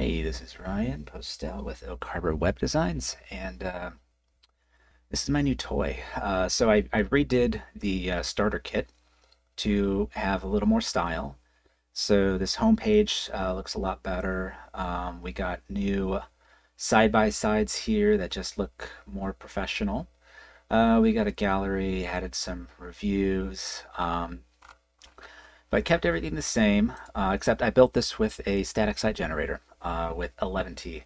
Hey, this is Ryan Postel with Oak Harbor Web Designs, and this is my new toy. So I redid the starter kit to have a little more style. So this homepage looks a lot better. We got new side-by-sides here that just look more professional. We got a gallery, added some reviews, but kept everything the same, except I built this with a static site generator with Eleventy,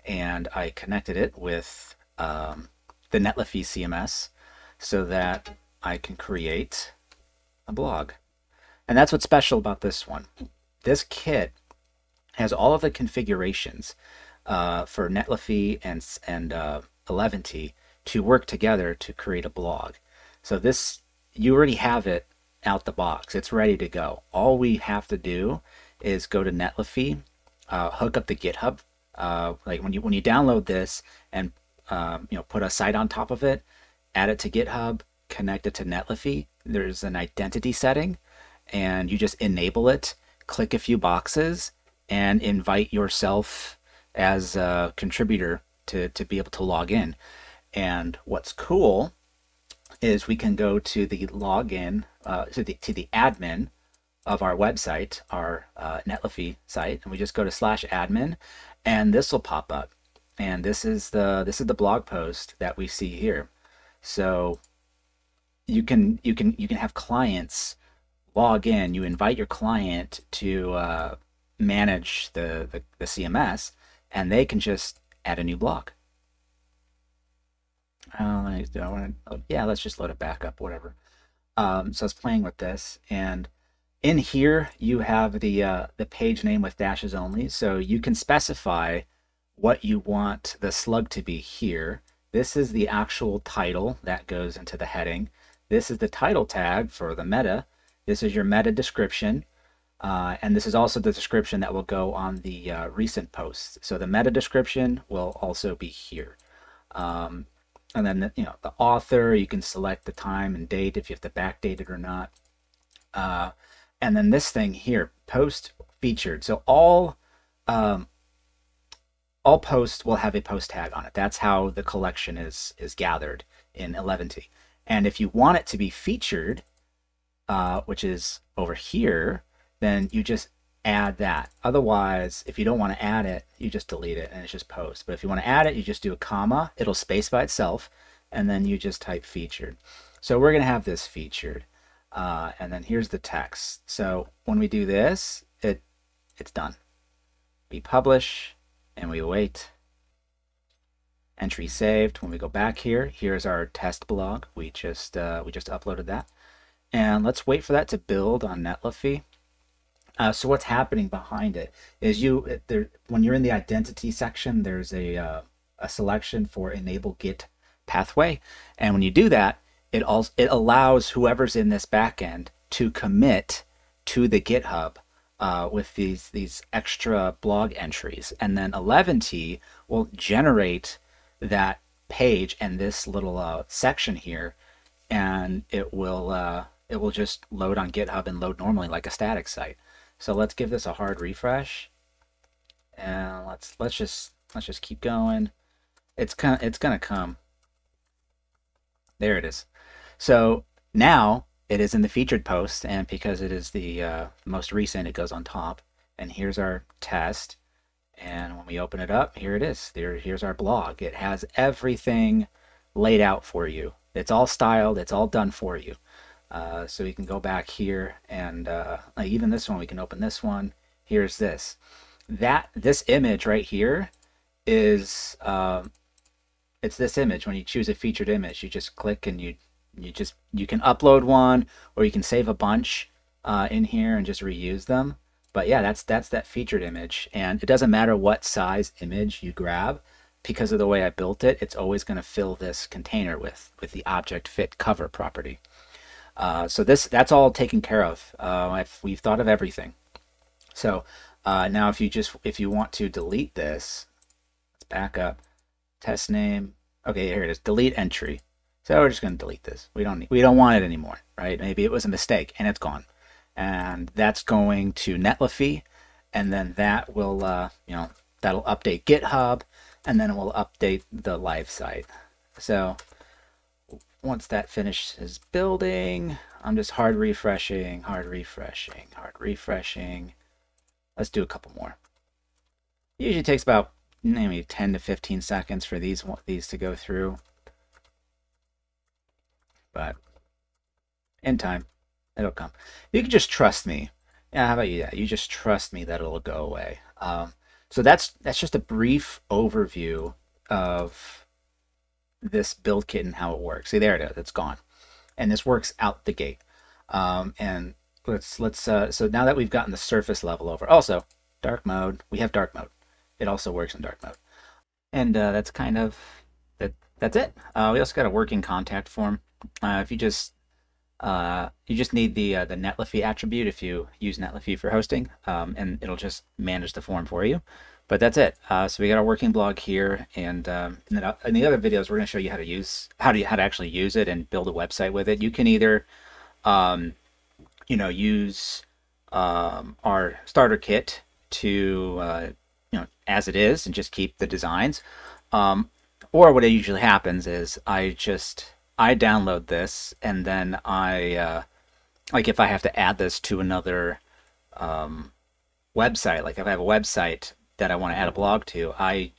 and I connected it with the Netlify CMS so that I can create a blog. And that's what's special about this one. This kit has all of the configurations for Netlify and Eleventy to work together to create a blog. So this, you already have it out the box. It's ready to go. All we have to do is go to Netlify, hook up the GitHub. Like when you download this and put a site on top of it, add it to GitHub, connect it to Netlify. There's an identity setting, and you just enable it. Click a few boxes and invite yourself as a contributor to be able to log in. And what's cool is we can go to the login to the admin of our website, our Netlify site, and we just go to /admin, and this will pop up. And this is the blog post that we see here. So you can have clients log in. You invite your client to manage the CMS, and they can just add a new blog. Yeah, let's just load it back up, whatever. So I was playing with this, and in here you have the page name with dashes only. So you can specify what you want the slug to be here. This is the actual title that goes into the heading. This is the title tag for the meta. This is your meta description. And this is also the description that will go on the recent posts. So the meta description will also be here. And then the author, you can select the time and date if you have to backdate it or not. And then this thing here, post featured. So all posts will have a post tag on it. That's how the collection is gathered in Eleventy. And if you want it to be featured, which is over here, then you just add that. Otherwise, if you don't want to add it, you just delete it and it's just post. But if you want to add it, you just do a comma, it'll space by itself, and then you just type featured. So we're going to have this featured. And then here's the text. So when we do this, it's done. We publish and we wait. Entry saved. When we go back here, here's our test blog. We just uploaded that. And let's wait for that to build on Netlify. So what's happening behind it is when you're in the identity section, there's a selection for enable Git pathway, and when you do that, it allows whoever's in this backend to commit to the GitHub with these extra blog entries, and then Eleventy will generate that page and this little section here, and it will just load on GitHub and load normally like a static site. So let's give this a hard refresh, and let's just keep going. It's gonna come. There it is. So now it is in the featured post, and because it is the most recent, it goes on top. And here's our test. And when we open it up, here it is. Here's our blog. It has everything laid out for you. It's all styled. It's all done for you. So we can go back here, and like even this one, we can open this one. Here's this. This image right here is it's this image. When you choose a featured image, you just click and you can upload one, or you can save a bunch in here and just reuse them. But yeah, that's that featured image, and it doesn't matter what size image you grab, because of the way I built it. It's always going to fill this container with the object fit cover property. So that's all taken care of. We've thought of everything. So now if you want to delete this, let's back up. Test name. Okay, here it is. Delete entry. So we're just going to delete this. We don't want it anymore, right? Maybe it was a mistake and it's gone. And that's going to Netlify, and then that will that'll update GitHub, and then it will update the live site. So once that finishes building, I'm just hard refreshing. Let's do a couple more. It usually takes about maybe 10 to 15 seconds for these to go through. But in time, it'll come. You can just trust me. Yeah, how about you? You just trust me that it'll go away. So that's just a brief overview of this build kit and how it works. See, there it is. It's gone, and this works out the gate. And so now that we've gotten the surface level over, also dark mode. We have dark mode. It also works in dark mode, and that's kind of that's it. We also got a working contact form. If you just need the Netlify attribute if you use Netlify for hosting, and it'll just manage the form for you. But that's it. So we got our working blog here, and then in the other videos, we're going to show you how to actually use it and build a website with it. You can either, use our starter kit to, as it is, and just keep the designs. Or what usually happens is I download this, and then like if I have to add this to another website, like if I have a website that I want to add a blog to, I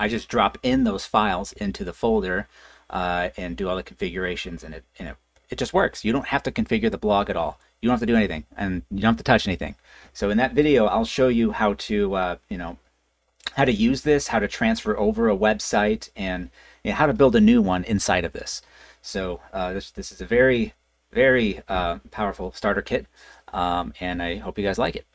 just drop in those files into the folder and do all the configurations, and it just works. You don't have to configure the blog at all. You don't have to do anything, and you don't have to touch anything. So in that video, I'll show you how to how to use this, how to transfer over a website, and how to build a new one inside of this. So this is a very, very powerful starter kit, and I hope you guys like it.